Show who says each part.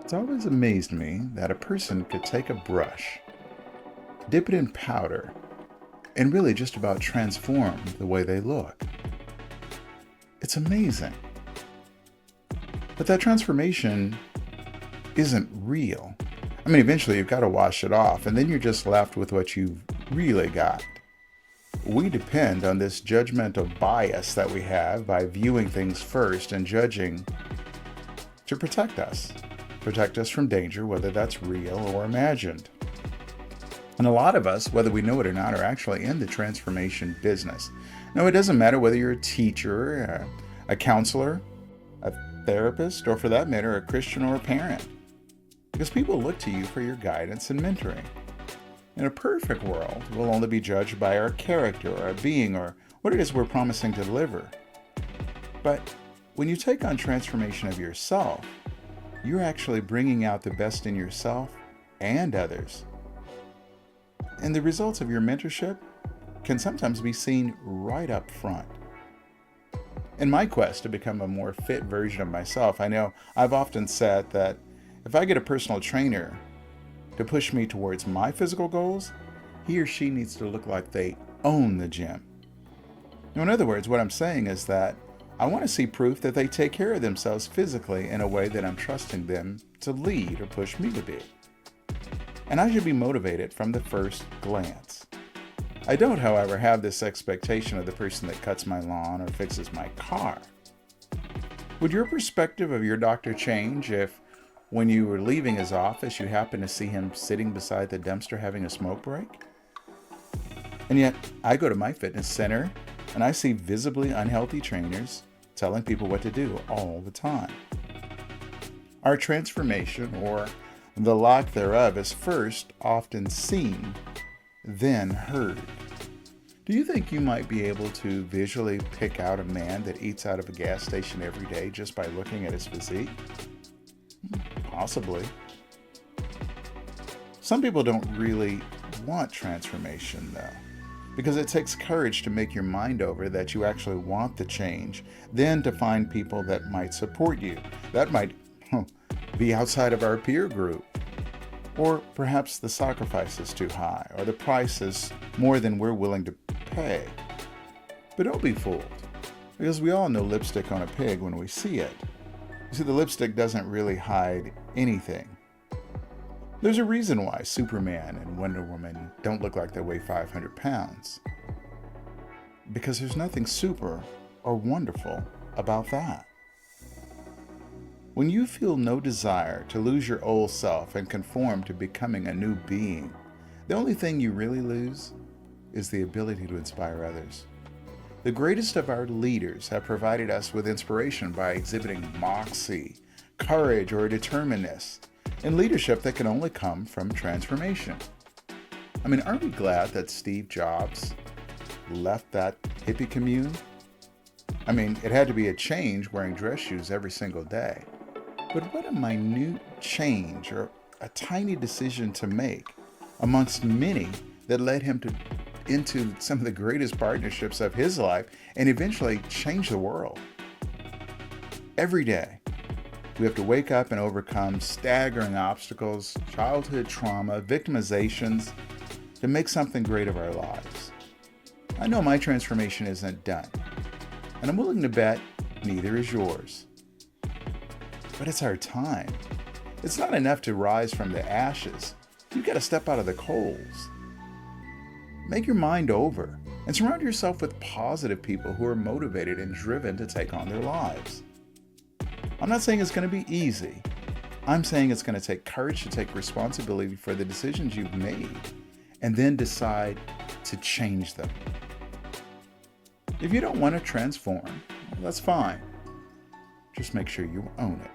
Speaker 1: It's always amazed me that a person could take a brush, dip it in powder, and really just about transform the way they look. It's amazing. But that transformation isn't real. I mean, eventually you've got to wash it off, and then you're just left with what you've really got. We depend on this judgmental bias that we have by viewing things first and judging to protect us from danger, whether that's real or imagined. And a lot of us, whether we know it or not, are actually in the transformation business. No, it doesn't matter whether you're a teacher, a counselor, a therapist, or for that matter, a Christian or a parent. Because people look to you for your guidance and mentoring. In a perfect world, we'll only be judged by our character, or our being, or what it is we're promising to deliver. But when you take on transformation of yourself, you're actually bringing out the best in yourself and others. And the results of your mentorship can sometimes be seen right up front. In my quest to become a more fit version of myself, I know I've often said that if I get a personal trainer to push me towards my physical goals, he or she needs to look like they own the gym. Now, in other words, what I'm saying is that I want to see proof that they take care of themselves physically in a way that I'm trusting them to lead or push me to be. And I should be motivated from the first glance. I don't, however, have this expectation of the person that cuts my lawn or fixes my car. Would your perspective of your doctor change if, when you were leaving his office, you happened to see him sitting beside the dumpster having a smoke break? And yet, I go to my fitness center and I see visibly unhealthy trainers telling people what to do all the time. Our transformation, or the lack thereof, is first often seen, then heard. Do you think you might be able to visually pick out a man that eats out of a gas station every day just by looking at his physique? Possibly. Some people don't really want transformation, though, because it takes courage to make your mind over that you actually want the change, then to find people that might support you. That might be outside of our peer group. Or perhaps the sacrifice is too high, or the price is more than we're willing to pay. But don't be fooled, because we all know lipstick on a pig when we see it. You see, the lipstick doesn't really hide anything. There's a reason why Superman and Wonder Woman don't look like they weigh 500 pounds. Because there's nothing super or wonderful about that. When you feel no desire to lose your old self and conform to becoming a new being, the only thing you really lose is the ability to inspire others. The greatest of our leaders have provided us with inspiration by exhibiting moxie, courage, or determinedness, and leadership that can only come from transformation. I mean, aren't we glad that Steve Jobs left that hippie commune? I mean, it had to be a change wearing dress shoes every single day. But what a minute change, or a tiny decision to make amongst many, that led him into some of the greatest partnerships of his life and eventually change the world. Every day, we have to wake up and overcome staggering obstacles, childhood trauma, victimizations, to make something great of our lives. I know my transformation isn't done, and I'm willing to bet neither is yours. But it's our time. It's not enough to rise from the ashes. You've got to step out of the coals. Make your mind over and surround yourself with positive people who are motivated and driven to take on their lives. I'm not saying it's going to be easy. I'm saying it's going to take courage to take responsibility for the decisions you've made and then decide to change them. If you don't want to transform, well, that's fine. Just make sure you own it.